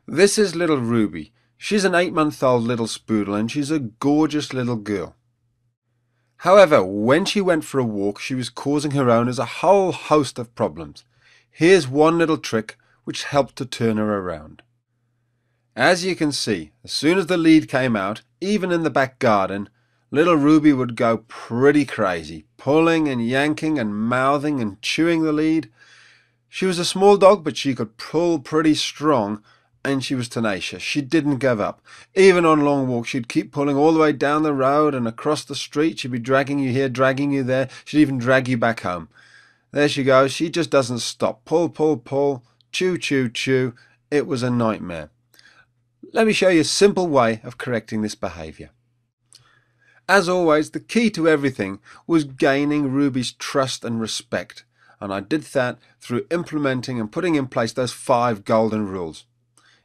This is little Ruby. She's an 8-month-old little spoodle and she's a gorgeous little girl. However, when she went for a walk, she was causing her owners a whole host of problems. Here's one little trick which helped to turn her around. As you can see, as soon as the lead came out, even in the back garden, little Ruby would go pretty crazy, pulling and yanking and mouthing and chewing the lead. She was a small dog, but she could pull pretty strong, and she was tenacious. She didn't give up. Even on long walks, she'd keep pulling all the way down the road and across the street. She'd be dragging you here, dragging you there. She'd even drag you back home. There she goes. She just doesn't stop. Pull, pull, pull. Chew, chew, chew. It was a nightmare. Let me show you a simple way of correcting this behaviour. As always, the key to everything was gaining Ruby's trust and respect. And I did that through implementing and putting in place those 5 golden rules.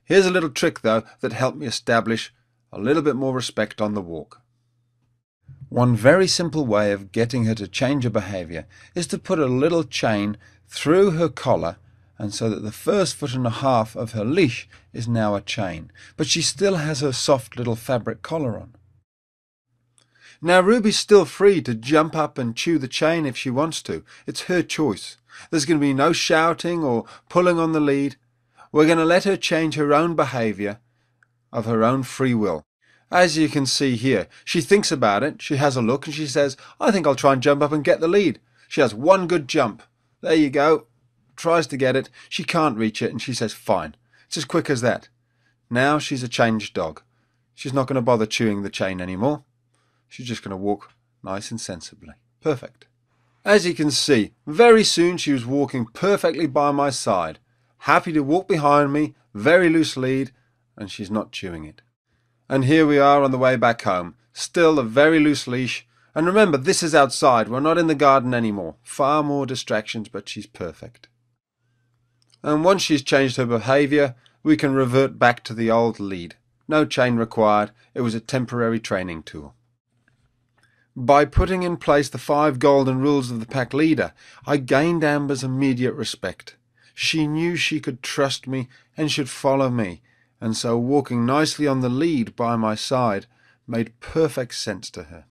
Here's a little trick though that helped me establish a little bit more respect on the walk. One very simple way of getting her to change her behaviour is to put a little chain through her collar, and so that the first 1.5 foot of her leash is now a chain, but she still has her soft little fabric collar on. Now Ruby's still free to jump up and chew the chain if she wants to. It's her choice. There's going to be no shouting or pulling on the lead. We're going to let her change her own behaviour of her own free will. As you can see here, she thinks about it, she has a look and she says, I think I'll try and jump up and get the lead. She has one good jump. There you go. Tries to get it. She can't reach it and she says, fine. It's as quick as that. Now she's a changed dog. She's not going to bother chewing the chain anymore. She's just going to walk nice and sensibly. Perfect. As you can see, very soon she was walking perfectly by my side. Happy to walk behind me, very loose lead, and she's not chewing it. And here we are on the way back home, still a very loose leash. And remember, this is outside, we're not in the garden anymore. Far more distractions, but she's perfect. And once she's changed her behaviour, we can revert back to the old lead. No chain required, it was a temporary training tool. By putting in place the 5 golden rules of the pack leader, I gained Amber's immediate respect. She knew she could trust me and should follow me, and so walking nicely on the lead by my side made perfect sense to her.